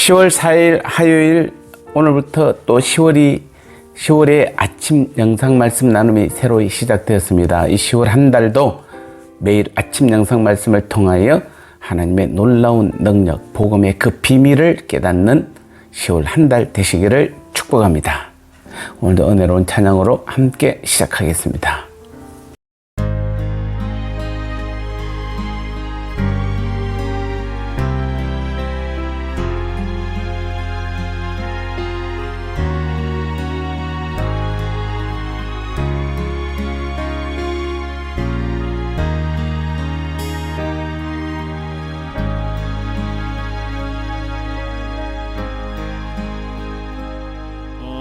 10월 4일 화요일, 오늘부터 또 10월의 아침 영상 말씀 나눔이 새로 시작되었습니다. 이 10월 한 달도 매일 아침 영상 말씀을 통하여 하나님의 놀라운 능력, 복음의 그 비밀을 깨닫는 10월 한 달 되시기를 축복합니다. 오늘도 은혜로운 찬양으로 함께 시작하겠습니다.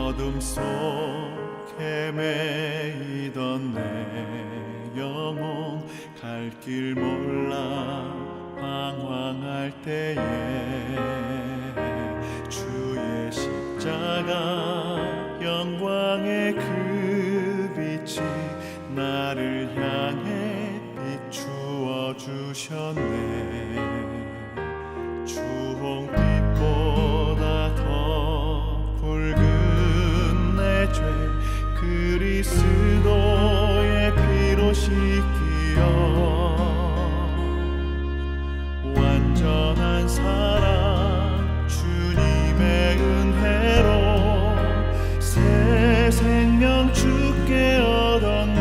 어둠 속에 매이던 내 영혼 갈 길 몰라 방황할 때에 주의 십자가 영광의 그 빛이 나를 향해 비추어 주셨네. 주홍빛보다 더 붉은 내 죄 그리스도의 피로 씻기어 완전한 사랑 주님의 은혜로 새 생명 주께 얻었네.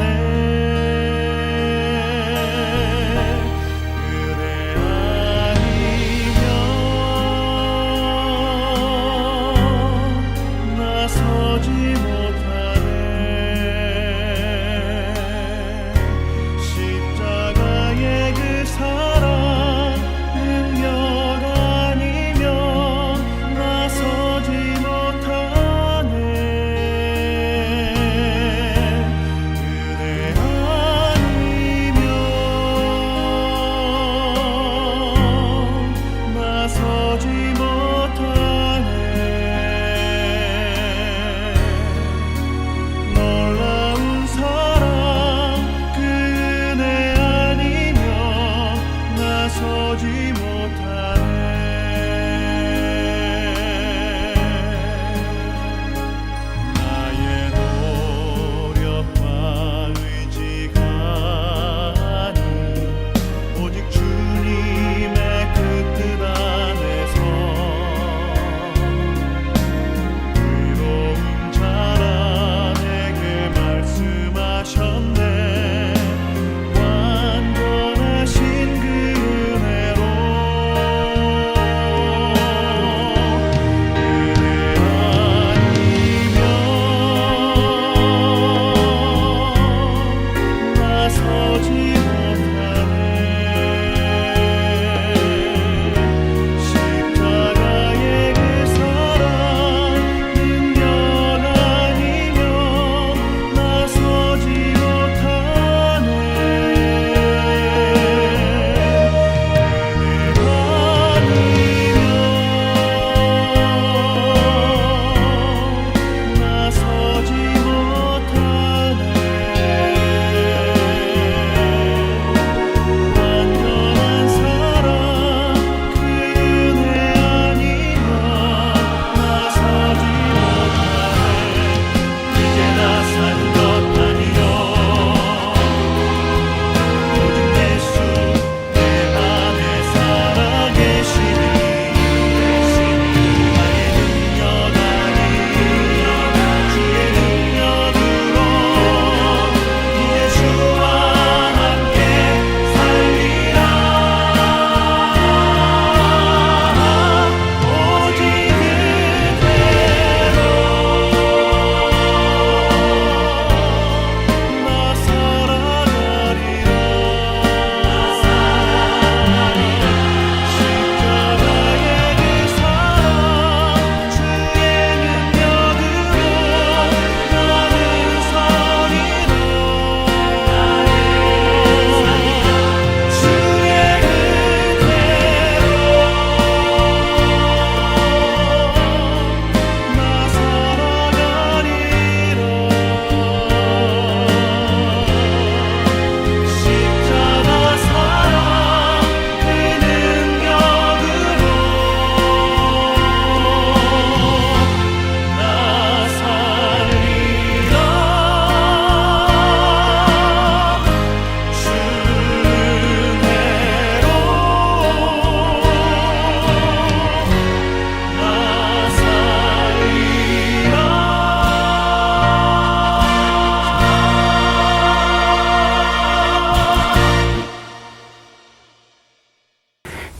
서지 못하네. 십자가의 그 사랑 능력 아니면 나서지 못하네.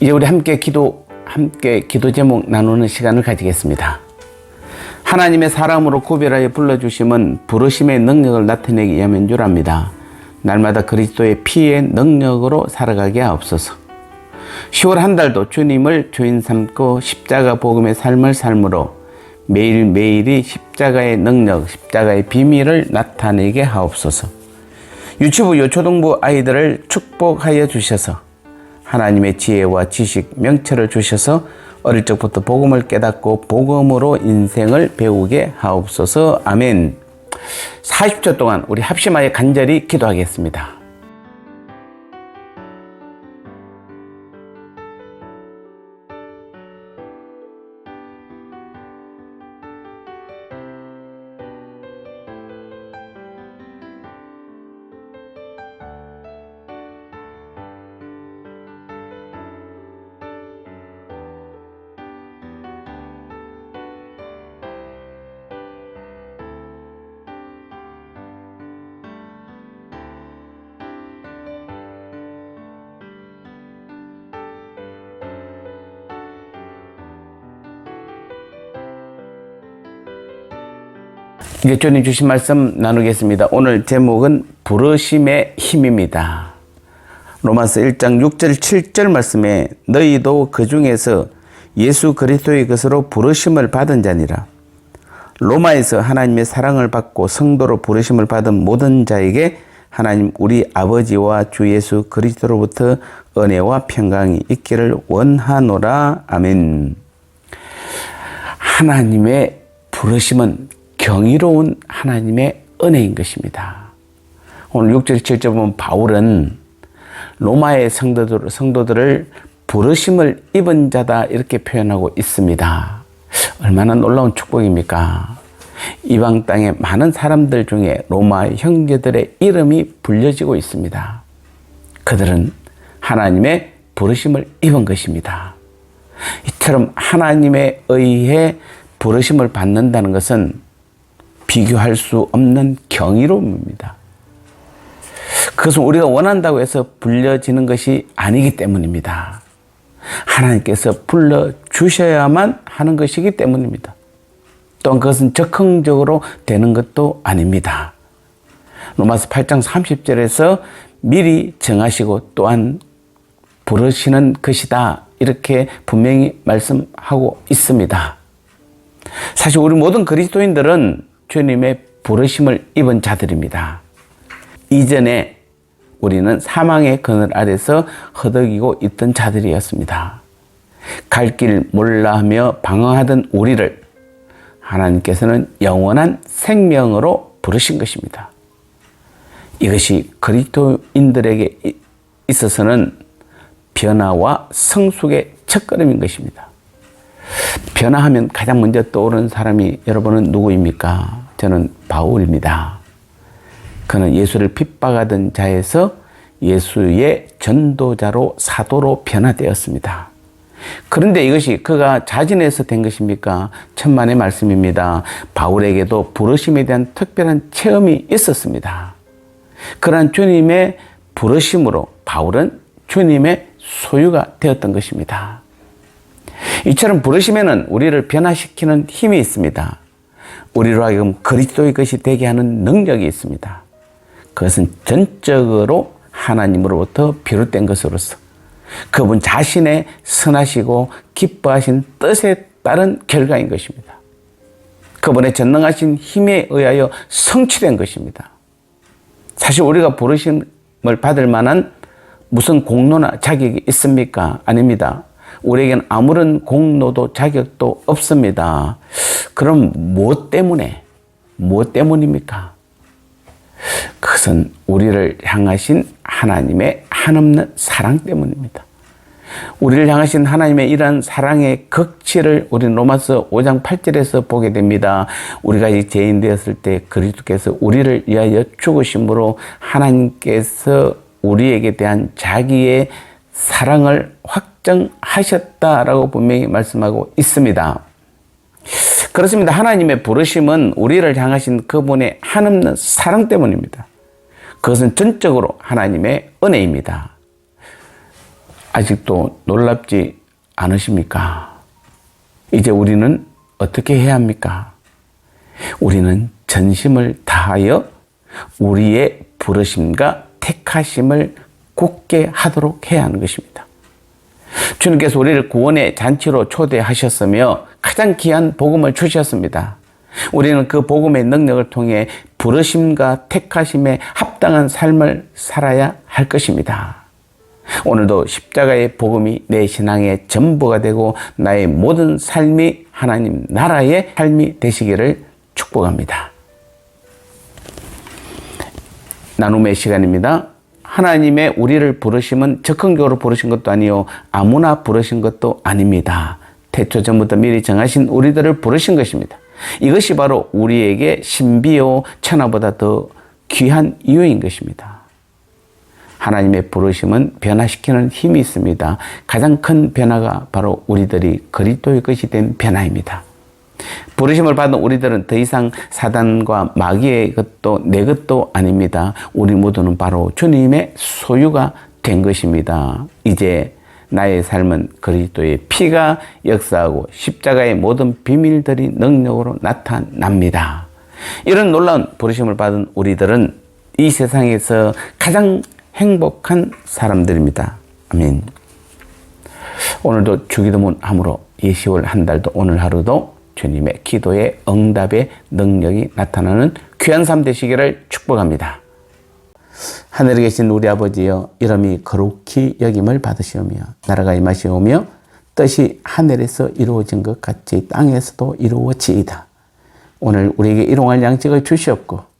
이제 우리 함께 기도 제목 나누는 시간을 가지겠습니다. 하나님의 사람으로 구별하여 불러주심은 부르심의 능력을 나타내기 위함인 줄 압니다. 날마다 그리스도의 피의 능력으로 살아가게 하옵소서. 10월 한 달도 주님을 주인 삼고 십자가 복음의 삶을 삶으로 매일매일이 십자가의 능력, 십자가의 비밀을 나타내게 하옵소서. 유치부, 요초등부 아이들을 축복하여 주셔서 하나님의 지혜와 지식, 명철을 주셔서 어릴 적부터 복음을 깨닫고 복음으로 인생을 배우게 하옵소서. 아멘. 40초 동안 우리 합심하여 간절히 기도하겠습니다. 이제 주님 주신 말씀 나누겠습니다. 오늘 제목은 부르심의 힘입니다. 로마서 1장 6절 7절 말씀에 너희도 그 중에서 예수 그리스도의 것으로 부르심을 받은 자니라. 로마에서 하나님의 사랑을 받고 성도로 부르심을 받은 모든 자에게 하나님 우리 아버지와 주 예수 그리스도로부터 은혜와 평강이 있기를 원하노라. 아멘. 하나님의 부르심은 경이로운 하나님의 은혜인 것입니다. 오늘 6절 7절 보면 바울은 로마의 성도들을 부르심을 입은 자다 이렇게 표현하고 있습니다. 얼마나 놀라운 축복입니까? 이방 땅의 많은 사람들 중에 로마 형제들의 이름이 불려지고 있습니다. 그들은 하나님의 부르심을 입은 것입니다. 이처럼 하나님에 의해 부르심을 받는다는 것은 비교할 수 없는 경이로움입니다. 그것은 우리가 원한다고 해서 불려지는 것이 아니기 때문입니다. 하나님께서 불러주셔야만 하는 것이기 때문입니다. 또한 그것은 적극적으로 되는 것도 아닙니다. 로마서 8장 30절에서 미리 정하시고 또한 부르시는 것이다 이렇게 분명히 말씀하고 있습니다. 사실 우리 모든 그리스도인들은 주님의 부르심을 입은 자들입니다. 이전에 우리는 사망의 그늘 아래서 허덕이고 있던 자들이었습니다. 갈 길 몰라 하며 방황하던 우리를 하나님께서는 영원한 생명으로 부르신 것입니다. 이것이 그리스도인들에게 있어서는 변화와 성숙의 첫걸음인 것입니다. 변화하면 가장 먼저 떠오르는 사람이 여러분은 누구입니까? 저는 바울입니다. 그는 예수를 핍박하던 자에서 예수의 전도자로 사도로 변화되었습니다. 그런데 이것이 그가 자진해서 된 것입니까? 천만의 말씀입니다. 바울에게도 부르심에 대한 특별한 체험이 있었습니다. 그러한 주님의 부르심으로 바울은 주님의 소유가 되었던 것입니다. 이처럼 부르심에는 우리를 변화시키는 힘이 있습니다. 우리로 하여금 그리스도의 것이 되게 하는 능력이 있습니다. 그것은 전적으로 하나님으로부터 비롯된 것으로서 그분 자신의 선하시고 기뻐하신 뜻에 따른 결과인 것입니다. 그분의 전능하신 힘에 의하여 성취된 것입니다. 사실 우리가 부르심을 받을 만한 무슨 공로나 자격이 있습니까? 아닙니다. 우리에게는 아무런 공로도 자격도 없습니다. 그럼 무엇 때문입니까? 그것은 우리를 향하신 하나님의 한없는 사랑 때문입니다. 우리를 향하신 하나님의 이러한 사랑의 극치를 우리는 로마서 5장 8절에서 보게 됩니다. 우리가 이 죄인 되었을 때 그리스도께서 우리를 위하여 죽으심으로 하나님께서 우리에게 대한 자기의 사랑을 확정하셨다라고 분명히 말씀하고 있습니다. 그렇습니다. 하나님의 부르심은 우리를 향하신 그분의 한없는 사랑 때문입니다. 그것은 전적으로 하나님의 은혜입니다. 아직도 놀랍지 않으십니까? 이제 우리는 어떻게 해야 합니까? 우리는 전심을 다하여 우리의 부르심과 택하심을 굳게 하도록 해야 하는 것입니다. 주님께서 우리를 구원의 잔치로 초대하셨으며 가장 귀한 복음을 주셨습니다. 우리는 그 복음의 능력을 통해 부르심과 택하심에 합당한 삶을 살아야 할 것입니다. 오늘도 십자가의 복음이 내 신앙의 전부가 되고 나의 모든 삶이 하나님 나라의 삶이 되시기를 축복합니다. 나눔의 시간입니다. 하나님의 우리를 부르심은 적극적으로 부르신 것도 아니요 아무나 부르신 것도 아닙니다. 태초 전부터 미리 정하신 우리들을 부르신 것입니다. 이것이 바로 우리에게 신비요 천하보다 더 귀한 이유인 것입니다. 하나님의 부르심은 변화시키는 힘이 있습니다. 가장 큰 변화가 바로 우리들이 그리스도의 것이 된 변화입니다. 부르심을 받은 우리들은 더 이상 사단과 마귀의 것도 내 것도 아닙니다. 우리 모두는 바로 주님의 소유가 된 것입니다. 이제 나의 삶은 그리스도의 피가 역사하고 십자가의 모든 비밀들이 능력으로 나타납니다. 이런 놀라운 부르심을 받은 우리들은 이 세상에서 가장 행복한 사람들입니다. 아멘. 오늘도 주기도문 함으로 이 10월 한 달도 오늘 하루도 주님의 기도의 응답의 능력이 나타나는 귀한 삶 되시기를 축복합니다. 하늘에 계신 우리 아버지여, 이름이 거룩히 여김을 받으시오며 나라가 임하시오며 뜻이 하늘에서 이루어진 것 같이 땅에서도 이루어지이다. 오늘 우리에게 일용할 양식을 주시옵고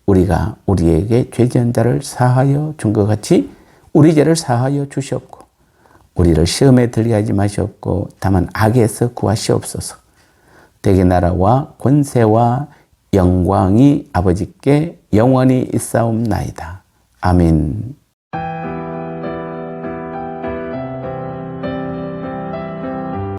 우리가 우리에게 죄지은 자를 사하여 준 것 같이 우리 죄를 사하여 주시옵고 우리를 시험에 들게 하지 마시옵고 다만 악에서 구하시옵소서. 대개 나라와 권세와 영광이 아버지께 영원히 있사옵나이다. 아멘.